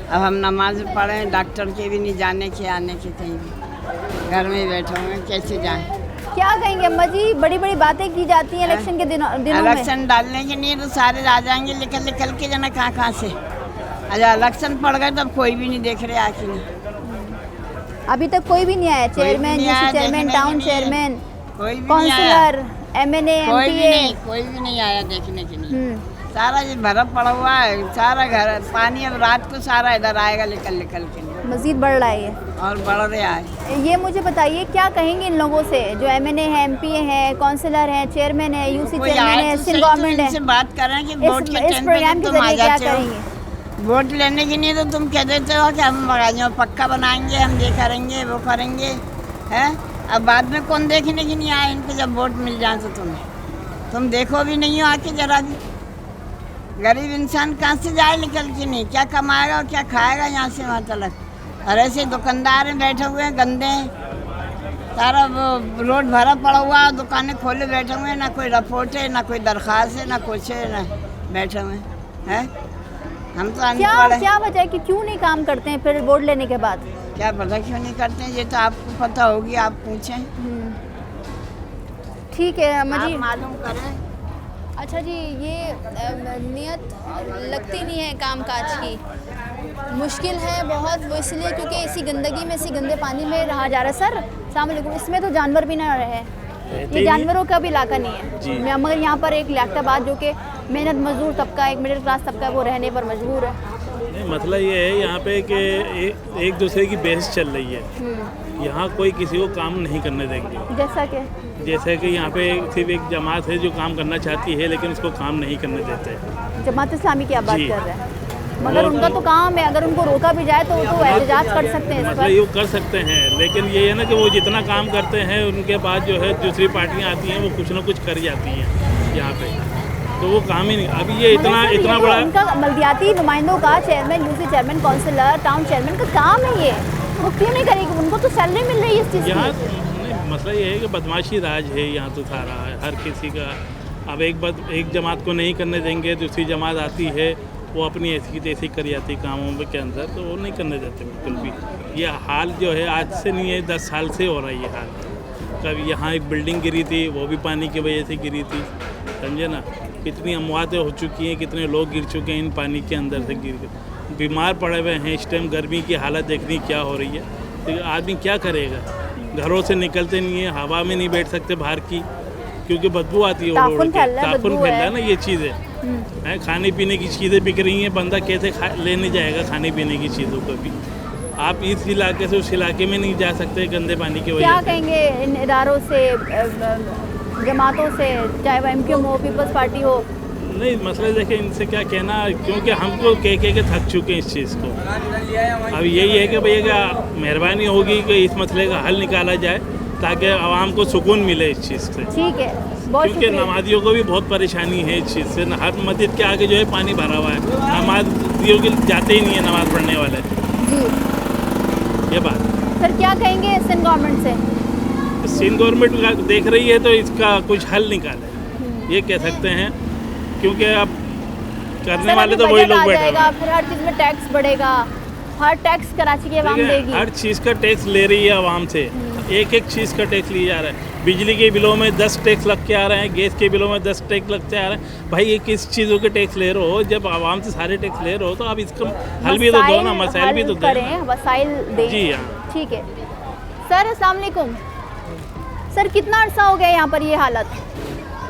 अब हम नमाज पढ़े, डॉक्टर के भी नहीं जाने के आने के, कहीं भी घर में बैठे हुए, कैसे जाएं? क्या कहेंगे अम्मा जी, बड़ी बड़ी बातें की जाती हैं इलेक्शन के दिनों में। इलेक्शन डालने के लिए तो सारे आ जाएंगे निकल के जना कहाँ से। अच्छा इलेक्शन पड़ गए तब कोई भी नहीं देख रहे आखिर नहीं। अभी तक कोई भी नहीं आया, chairman, chairman, town chairman, councillor, MNA, MPA, कोई भी नहीं आया देखने के लिए। सारा ये भरा पड़ा हुआ है, सारा घर पानी, अब रात को सारा इधर आएगा निकल के। मजीद बढ़ रहा है और बढ़ रहा है। ये मुझे बताइए क्या कहेंगे इन लोगों से जो MNA है, MPA है, काउंसलर है, चेयरमैन है, UC चेयरमैन है, सिंध गवर्नमेंट है, बात कर रहे हैं कि वोट के इस प्रोग्राम के जरिए क्या करेंगे? वोट लेने के लिए तो तुम कह देते हो कि हम पक्का बनाएंगे, हम ये करेंगे, वो करेंगे, है। अब बाद में कौन देखने के लिए आए इनको, जब वोट मिल जाए तो तुम देखो भी नहीं हो आके जरा भी। गरीब इंसान कहाँ से जाए निकल के, नहीं क्या कमाएगा और क्या खाएगा यहाँ से वहाँ तक। और ऐसे दुकानदार बैठे हुए हैं गंदे, सारा वो रोड भरा पड़ा हुआ, दुकानें खोले बैठे हुए हैं, ना कोई रिपोर्ट है, ना कोई दरख्वास्त है, ना कुछ है, ना बैठे हुए हैं। हम तो क्या वजह है कि क्यों नहीं काम करते हैं फिर वोट लेने के बाद? क्या पता क्यों नहीं करते हैं, ये तो आपको पता होगी, आप पूछें। ठीक है अम्मा जी, मालूम करें। अच्छा जी, ये नियत लगती नहीं है काम काज की, मुश्किल है बहुत, वो इसलिए क्योंकि इसी गंदगी में, इसी गंदे पानी में रहा जा रहा है। सर अस्सलाम वालेकुम, इसमें तो जानवर भी ना रहे, ये जानवरों का भी इलाका नहीं है, मगर यहाँ पर एक लियाकताबाद जो कि मेहनत मजदूर तबका, एक मिडिल क्लास तबका, वो रहने पर मजबूर है। मतलब ये है यहाँ पे कि एक दूसरे की बहस चल रही है, यहाँ कोई किसी को काम नहीं करने देंगे। जैसे कि यहाँ पे सिर्फ एक जमात है जो काम करना चाहती है लेकिन उसको काम नहीं करने देते। जमात इस्लामी की आप बात कर रहे हैं, मगर उनका तो काम है, अगर उनको रोका भी जाए तो वो तो एहतजाज कर सकते हैं। मतलब ये कर सकते हैं, लेकिन ये है ना कि वो जितना काम करते हैं उनके बाद जो है दूसरी पार्टियाँ आती हैं वो कुछ ना कुछ कर जाती हैं यहाँ पे। तो वो काम ही नहीं। अभी ये इतना मगर सर, इतना ये तो बड़ा उनका बल्दियाती नुमाइंदों का, chairman, UC chairman, councillor, town chairman का काम है ये, वो क्यों नहीं करेगी? उनको तो सैलरी मिल रही है इस चीज़ यहाँ की। मसला ये है कि बदमाशी राज है यहाँ तो सारा है हर किसी का। अब एक जमात को नहीं करने देंगे, दूसरी जमात आती है वो अपनी ऐसी तैसी कर जाती कामों में के अंदर, तो वो नहीं करने देते बिल्कुल भी। ये हाल जो है आज से नहीं है, 10 साल से हो रहा है ये हाल। कभी यहाँ एक बिल्डिंग गिरी थी, वो भी पानी की वजह से गिरी थी, समझे ना। कितनी अमवातें हो चुकी हैं, कितने लोग गिर चुके हैं इन पानी के अंदर से गिर कर, बीमार पड़े हुए हैं। इस टाइम गर्मी की हालत देखनी क्या हो रही है, तो आदमी क्या करेगा? घरों से निकलते नहीं है, हवा में नहीं बैठ सकते बाहर की, क्योंकि बदबू आती है। ताफुन फैल रहा है, ताफुन बदबू फैल रहा है है। ना, ये चीज़ें हैं। खाने पीने की चीज़ें बिक रही हैं, बंदा कैसे लेने जाएगा खाने पीने की चीज़ों को भी? आप इस इलाके से उस इलाके में नहीं जा सकते गंदे पानी की वजह क्या से। कहेंगे इन इदारों से, जमातों से, चाहे वो MQM हो, पीपल्स पार्टी हो? नहीं, मसला देखिए इनसे क्या कहना, क्योंकि हमको कह के थक चुके हैं इस चीज़ को। अब यही है कि भैया क्या मेहरबानी होगी कि इस मसले का हल निकाला जाए, ताकि आवाम को सुकून मिले इस चीज़ से। ठीक है, बहुत क्योंकि शुक्रिया। नमाजियों को भी बहुत परेशानी है इस चीज़ से। हर मस्जिद के आगे जो है पानी भरा हुआ है, नमाजियों के जाते ही नहीं है नमाज़ पढ़ने वाले। जी ये बात सर, क्या कहेंगे सिंध गवर्नमेंट से? सिंध गवर्नमेंट देख रही है तो इसका कुछ हल निकाले, ये कह सकते हैं। क्योंकि अब करने सर, वाले अभी तो वही बजट लोग आ बैठे जाएगा, हैं। फिर हर चीज़ में टैक्स बढ़ेगा, हर टैक्स कराची की आवाम देखिए, देगी। हर चीज़ का टैक्स ले रही है आवाम से, एक एक चीज़ का टैक्स लिया जा रहा है। बिजली के बिलों में 10 टैक्स लग के आ रहे हैं, गैस के बिलों में 10 टैक्स लगते आ रहे हैं। भाई ये किस चीज़ों के टैक्स ले रहे हो? जब आवाम से सारे टैक्स ले रहे हो तो आप इसका हल भी तो दो ना, मसाइल भी तो दो। करें, वसाइल दें। जी हाँ। ठीक है सर, अस्सलाम वालेकुम। सर, कितना अर्सा हो गया यहाँ पर ये हालत?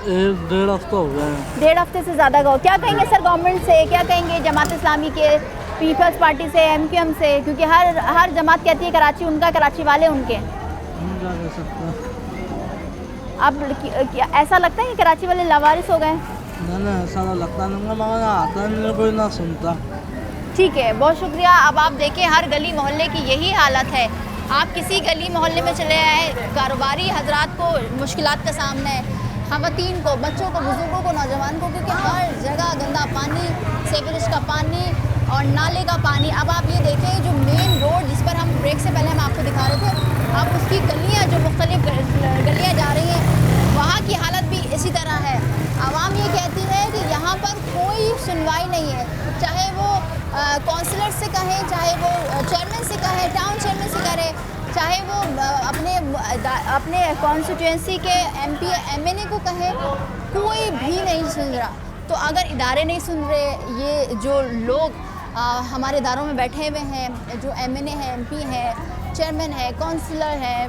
1.5 हफ्ता हो गया है। 1.5 हफ्ते से ज़्यादा का हो। क्या कहेंगे सर गवर्नमेंट से, क्या कहेंगे जमात इस्लामी के, पीपल्स पार्टी से, MQM से? क्योंकि हर जमात कहती है कराची उनका, कराची वाले उनके। अब ऐसा लगता है कि कराची वाले लावारिस हो गए? ना ऐसा लगता नहीं, मगर आता नहीं, कोई ना सुनता। ठीक है, बहुत शुक्रिया। अब आप देखें हर गली मोहल्ले की यही हालत है। आप किसी गली मोहल्ले में चले आए, कारोबारी हजरात को मुश्किलात का सामना है, ख़वातीन को, बच्चों को, बुजुर्गों को, नौजवान को, क्योंकि हर जगह गंदा पानी, सीवरेज का पानी और नाले का पानी। अब आप ये देखें जो मेन रोड जिस पर हम ब्रेक से पहले हम आपको दिखा रहे थे, अब उसकी गलियाँ जो मुख्तलिफ गलियाँ जा रही हैं, वहाँ की हालत भी इसी तरह है। आवाम ये कहती है कि यहाँ पर कोई सुनवाई नहीं है, चाहे वो काउंसलर से कहें, चाहे वो चेयरमैन से कहें, टाउन चेयरमैन से करें, चाहे वो अपने कॉन्स्टिट्यूंसी के MP MNA को कहें, कोई भी नहीं सुन रहा। तो अगर इदारे नहीं सुन रहे, ये जो लोग हमारे इदारों में बैठे हुए हैं, जो MNA है, MP है, चेयरमैन है, काउंसलर है,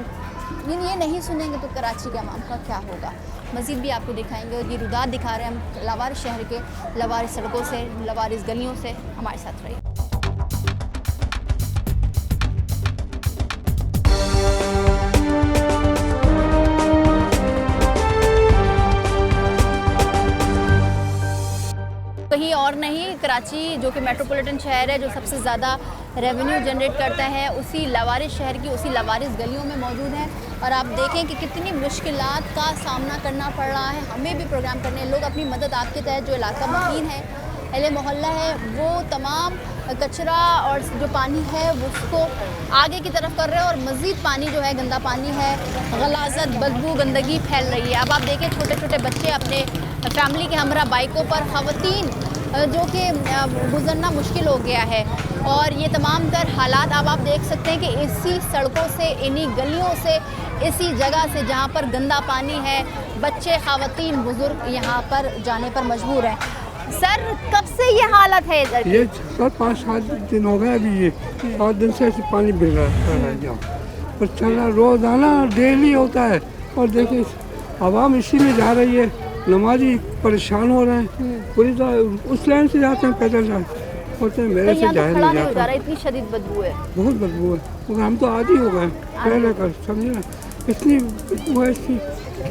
ये नहीं सुनेंगे तो कराची के अवाम का क्या होगा? मज़ीद भी आपको दिखाएंगे। और ये रुदात दिखा रहे हैं हम लावारिस शहर के, लावारिस सड़कों से, लावारिस गलियों से। हमारे साथ रहिए। कहीं और नहीं, कराची जो कि मेट्रोपॉलिटन शहर है, जो सबसे ज़्यादा रेवेन्यू जनरेट करता है, उसी लावारिस शहर की, उसी लावारिस गलियों में मौजूद है। और आप देखें कि कितनी मुश्किलात का सामना करना पड़ रहा है। हमें भी प्रोग्राम करने हैं, लोग अपनी मदद आपके तहत, जो इलाका मकीन है, अहले मोहल्ला है, वो तमाम कचरा और जो पानी है उसको आगे की तरफ कर रहे हैं, और मज़ीद पानी जो है गंदा पानी है, गलाज़त, बदबू, गंदगी फैल रही है। अब आप देखें छोटे छोटे बच्चे अपने फैमिली के हमरा बाइकों पर, ख़वातीन जो कि गुज़रना मुश्किल हो गया है। और ये तमाम तर हालात अब आप देख सकते हैं कि इसी सड़कों से, इन्हीं गलियों से, इसी जगह से जहाँ पर गंदा पानी है, बच्चे, ख़वातीन, बुज़ुर्ग यहाँ पर जाने पर मजबूर हैं। सर, कब से ये हालत है इधर? ये 5-7 दिन हो गए अभी, ये 7 दिन से ऐसे पानी बिल रहा है यहाँ पर, चल रहा रोज़ाना, डेली होता है। और देखिए आवाम इसी में जा रही है, नमाजी परेशान हो रहे हैं, पूरी तरह उस लाइन से जाते हैं, पैदल जाते होते हैं, मेरे से जाया नहीं जाता। इतनी शदीद बदबू है, बहुत बदबू है, मगर हम तो आदी हो गए पहले कर, समझे ना। इतनी बदबू है इसकी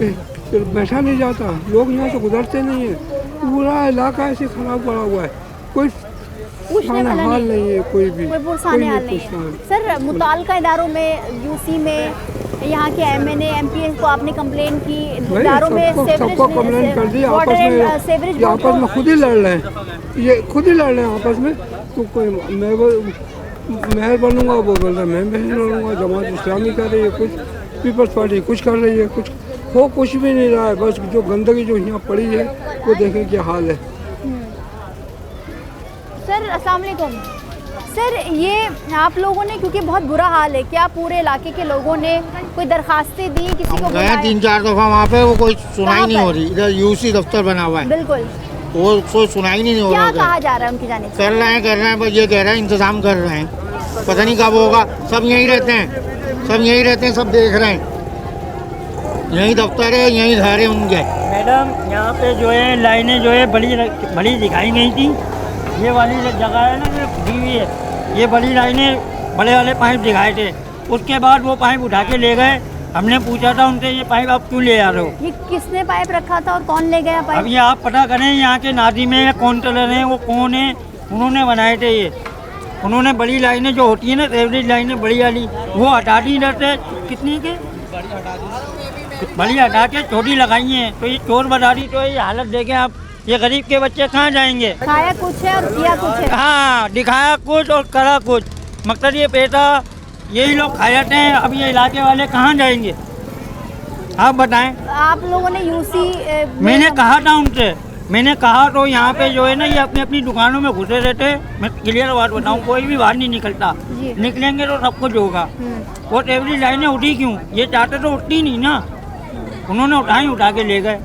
कि बैठा नहीं जाता, लोग यहाँ से गुजरते नहीं है, पूरा इलाका ऐसे खराब पड़ा हुआ है, कोई हाल नहीं है, कोई भी कोई हाल नहीं है। सर, मुताल्लिका इदारों में, UC में, यहाँ के MNA MPs को आपने कंप्लेन की, वही दारों में सबको कंप्लेंट कर दी आपस में, ये आपस में खुद ही लड़ रहे हैं, ये खुद ही लड़ रहे हैं आपस में। तो कोई मेयर बनूंगा, वो बोल रहा है मैं मेयर बनूंगा, जमात इस्लामी कर रही है कुछ, पीपल्स पार्टी कुछ कर रही है कुछ, हो कुछ भी नहीं रहा है। बस जो गंदगी जो यहाँ पड़ी है वो देखें क्या हाल है। सर अस्सलाम वालेकुम। सर ये आप लोगों ने, क्योंकि बहुत बुरा हाल है, क्या पूरे इलाके के लोगों ने कोई दरखास्तें दी, किसी को गए 3-4 दफ़ा वहाँ पे, वो कोई सुनाई नहीं हो रही। इधर यूसी दफ्तर बना हुआ है, बिल्कुल वो कोई सुनाई नहीं हो रहा। क्या कहा जा रहा है उनकी जानिब से? कर रहे हैं, बस ये कह रहे हैं इंतजाम कर रहे हैं, पता नहीं कब होगा। सब यहीं रहते हैं, सब देख रहे हैं, यही दफ्तर है, यही घर है उनके। मैडम यहाँ पे जो है लाइनें जो है बड़ी दिखाई गई थी। ये वाली जगह है ना जो दी हुई है, ये बड़ी लाइनें बड़े वाले पाइप दिखाए थे। उसके बाद वो पाइप उठा के ले गए। हमने पूछा था उनसे ये पाइप आप क्यों ले आ रहे हो? ये किसने पाइप रखा था और कौन ले गया पाइप? अब ये आप पता करें, यहाँ के नादिम है या काउंसलर हैं, वो कौन है, उन्होंने बनाए थे ये। उन्होंने बड़ी लाइनें जो होती है ना, एवरेज लाइनें बड़ी वाली, वो हटा दी इधर से। कितनी के बड़ी हटा के छोटी लगाई है। तो ये चोर बता दी, तो ये हालत देखें आप, ये गरीब के बच्चे कहाँ जाएंगे? खाया कुछ है और किया कुछ है। हाँ, दिखाया कुछ और करा कुछ। मकसद ये पैसा यही लोग खा जाते हैं। अब ये इलाके वाले कहाँ जाएंगे आप बताएं? आप लोगों ने यूसी मैंने कहा था उनसे, मैंने कहा तो यहाँ पे जो है ना, ये अपनी अपनी दुकानों में घुसे रहते हैं। मैं क्लियर बात बताऊँ, कोई भी बाहर नहीं निकलता, निकलेंगे तो सब कुछ होगा। वो टेबली लाइनें उठी क्यों? ये चाहते तो उठती नहीं ना, उन्होंने उठा के ले गए।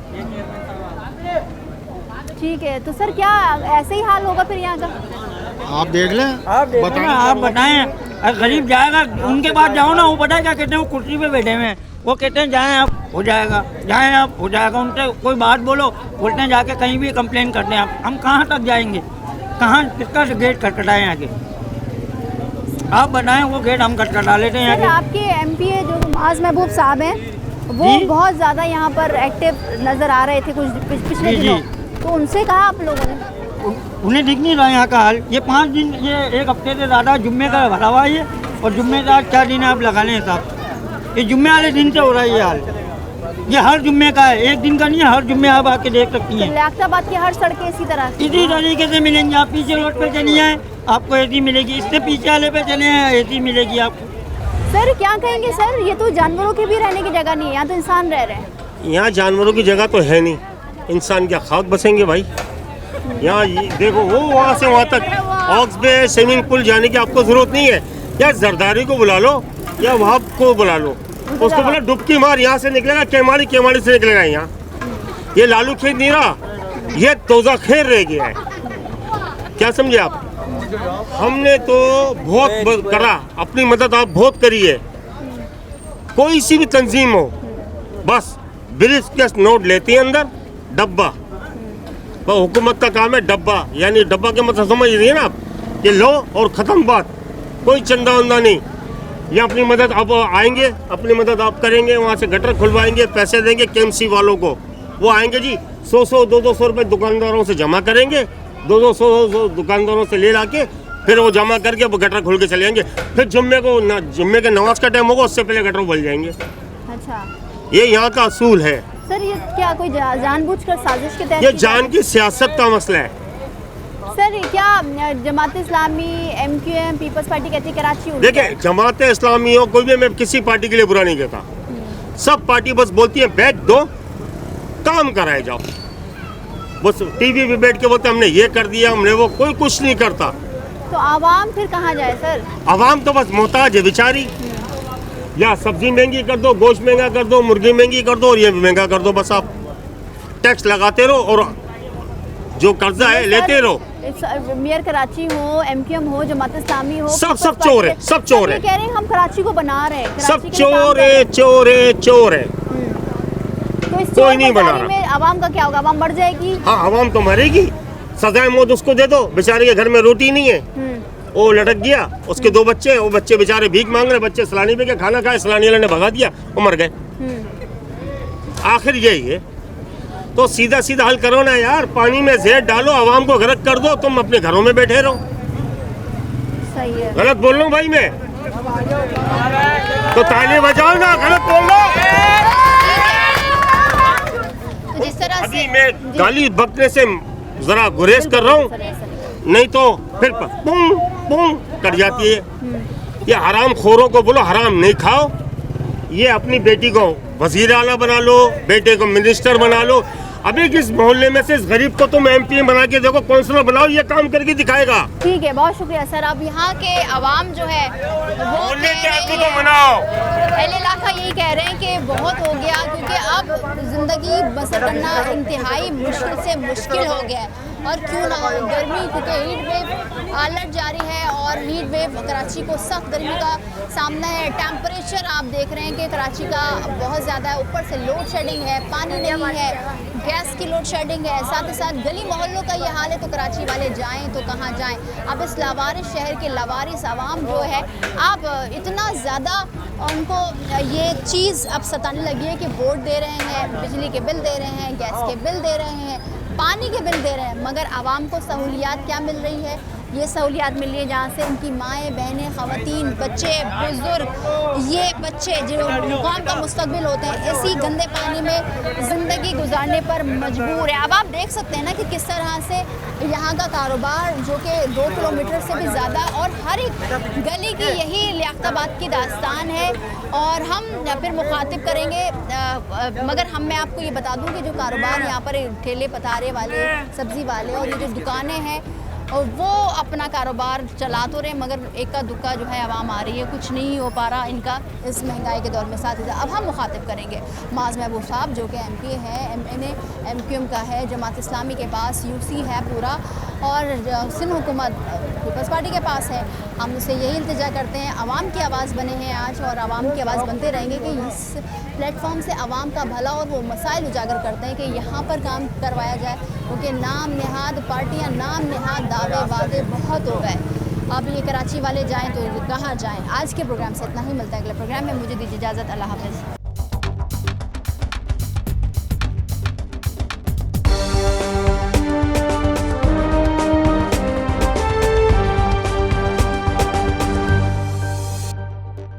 ठीक है, तो सर क्या ऐसे ही हाल होगा फिर यहाँ का? आप देख लें, आप बताएं। गरीब जाएगा, उनके पास जाओ ना, वो पता है क्या कहते हैं, वो कुर्सी पे बैठे हुए हैं, वो कहते हैं जाएं आप हो जाएगा, जाएं आप हो जाएगा। उनसे कोई बात बोलो, बोलते हैं जाके कहीं भी कंप्लेन करते हैं आप। हम कहाँ तक जाएंगे? कहाँ किसका गेट खटखटाएं आगे? आप बताएं, वो गेट हम खटखटा लेते हैं। सर आपके MP जो मुआज़ महबूब साहब हैं, वो बहुत ज़्यादा यहाँ पर एक्टिव नज़र आ रहे थे कुछ पिछले दिनों, तो उनसे कहा आप लोगों ने? उन्हें दिख नहीं रहा यहाँ का हाल। ये 5 दिन, ये 1 हफ्ते से ज़्यादा जुम्मे का भरा हुआ है, और जुम्मे का 4 दिन आप लगा लें साहब। ये जुम्मे वाले दिन से हो रहा है ये हाल। ये हर जुम्मे का है, एक दिन का नहीं है, हर जुम्मे आप आके देख सकती हैं। लियाकताबाद की हर सड़कें इसी तरीके से मिलेंगी। आप पीछे रोड पे चली आए, आपको AC मिलेगी। इससे पीछे वाले पे चले आए, AC मिलेगी आपको। सर क्या कहेंगे सर, ये तो जानवरों की भी रहने की जगह नहीं है, यहाँ तो इंसान रह रहे हैं। यहाँ जानवरों की जगह तो है नहीं, इंसान क्या खाक बसेंगे भाई? यहाँ देखो, वो वहाँ से वहाँ तक ऑक्स बे स्विमिंग पूल जाने की आपको जरूरत नहीं है। या जरदारी को बुला लो या वहाँ को बुला लो, उसको बोला डुबकी मार, यहाँ से निकलेगा केमाड़ी से निकलेगा। यहाँ ये लालू खेत नहीं रहा, ये तोजा खेर रह गया है। क्या समझे आप? हमने तो बहुत करा, अपनी मदद आप बहुत करी है। कोई सी भी तंजीम हो, बस ब्रिज के नोट लेती है अंदर डब्बा, तो हुकूमत का काम है डब्बा, यानी डब्बा के मतलब समझ रही है ना आप, ये लो और ख़त्म बात। कोई चंदा वंदा नहीं, ये अपनी मदद आप आएंगे, अपनी मदद आप करेंगे, वहाँ से गटर खुलवाएंगे, पैसे देंगे KMC वालों को, वो आएंगे जी 100-100 200 रुपये दुकानदारों से जमा करेंगे, 200-100 दुकानदारों से ले ला के फिर वो जमा करके वो गटर खोल के चले जाएंगे। फिर जुम्मे के नमाज का टाइम होगा, उससे पहले गटर बल जाएंगे। अच्छा, ये यहाँ का असूल है। सर ये क्या कोई जानबूझकर साजिश के तहत? ये जान की सियासत का मसला है। सर क्या Jamaat Islami, MQM, peoples party कहती है कराची? देखिए, जमात इस्लामी हो कोई भी, मैं किसी पार्टी के लिए बुरा नहीं कहता। सब पार्टी बस बोलती है बैठ दो, काम कराए जाओ। बस टीवी पे बैठ के बोलते हमने ये कर दिया, हमने वो, कोई कुछ नहीं करता। तो आवाम फिर कहाँ जाए सर? आवाम तो बस मोहताज है बेचारी। या सब्जी महंगी कर दो, गोश्त महंगा कर दो, मुर्गी महंगी कर दो, और ये भी महंगा कर दो। बस आप टैक्स लगाते रहो और जो कर्जा है लेते रहो। मेयर कराची हो, MQM हो, जमात इस्लामी हो, सब चोर है, सब चोर है। कह रहे हैं हम कराची को बना रहे हैं, सब चोर है, चोर है, चोर है। तो इस कोई नहीं बना रहा। में आवाम का क्या होगा? आवाम मर जाएगी। हाँ, आवाम तो मरेगी। सजाए मौत उसको दे दो, बेचारे के घर में रोटी नहीं है, वो लटक गया, उसके 2 बच्चे हैं, वो बच्चे बेचारे भीख मांग रहे, बच्चे सलानी पे के खाना खाए, सलानी वाले ने भगा दिया, वो मर गए। आखिर यही है। तो सीधा सीधा हल करो ना यार, पानी में जहर डालो, आवाम को गर्क कर दो, तुम अपने घरों में बैठे रहो। सही है। गलत बोल रहा हूँ भाई मैं? तो ताली बजाओ ना, गलत बोल रहा। जिस तरह से अभी मैं गाली बकने से जरा गुरेज कर रहा हूँ, नहीं तो फिर पुंग पुंग कर जाती है। ये हराम खोरों को बोलो हराम नहीं खाओ। ये अपनी बेटी को वजीर आला बना लो, बेटे को मिनिस्टर बना लो। अभी किस मोहल्ले में से इस गरीब को तुम एमपी बना के देखो, काउंसलर बनाओ, ये काम करके दिखाएगा। ठीक है, बहुत शुक्रिया सर। अब यहाँ के अवाम जो है वो मोहल्ले के आदमी को मनाओ। अहले इलाका यही कह रहे हैं कि बहुत हो गया, क्योंकि अब जिंदगी बसर करना इंतहाई मुश्किल से मुश्किल हो गया है। और क्यों ना हो, गर्मी, क्योंकि हीट वेव अलर्ट जारी है और हीट वेव कराची को सख्त गर्मी का सामना है। टेम्परेचर आप देख रहे हैं कि कराची का बहुत ज़्यादा है, ऊपर से लोड शेडिंग है, पानी नहीं है, गैस की लोड शेडिंग है, साथ ही साथ गली मोहल्लों का ये हाल है। तो कराची वाले जाएं तो कहाँ जाएं? अब इस लावारिस शहर के लावारिस आवाम जो है, अब इतना ज़्यादा उनको ये चीज़ अब सताने लगी है कि वोट दे रहे हैं, बिजली के बिल दे रहे हैं, गैस के बिल दे रहे हैं, पानी के बिल दे रहे हैं, मगर आवाम को सहूलियात क्या मिल रही है? ये सहूलियात मिल रही है जहाँ से उनकी माएँ, बहनें, ख़वातीन, बच्चे, बुज़ुर्ग, ये बच्चे जो कौम का मुस्तकबिल होते हैं, इसी गंदे पानी में ज़िंदगी गुजारने पर मजबूर है। अब आप देख सकते हैं ना कि किस तरह से यहाँ का कारोबार, जो कि 2 किलोमीटर से भी ज़्यादा, और हर एक गली की यही लियाकताबाद की दास्तान है। और हम फिर मुखातिब करेंगे, मगर मैं आपको ये बता दूँ कि जो कारोबार यहाँ पर ठेले पतारे वाले, सब्ज़ी वाले और ये जो दुकानें हैं, और वो अपना कारोबार चला तो रहे, मगर इक्का दुक्का जो है आवाम आ रही है, कुछ नहीं हो पा रहा इनका इस महंगाई के दौर में। साथ ही अब हम मुखातिब करेंगे माज़ महबूब साहब, जो कि एमपी है, एमएनए एमक्यूएम का है, जमात इस्लामी के पास यूसी है पूरा, और सिंध हुकूमत पीपल्स पार्टी के पास है। हम उससे यही इल्तिजा करते हैं, आवाम की आवाज़ बने हैं आज, और आवाम की आवाज़ बनते रहेंगे कि इस प्लेटफॉर्म से आवाम का भला और वो मसाइल उजागर करते हैं कि यहाँ पर काम करवाया जाए, क्योंकि नाम नेहाद पार्टियाँ, नाम नेहाद दावे वादे बहुत हो गए। अब ये कराची वाले जाएँ तो कहाँ जाएँ? आज के प्रोग्राम से इतना ही, मिलता है अगले प्रोग्राम में। मुझे दीजिए इजाज़त, अल्लाह हाफ़िज़।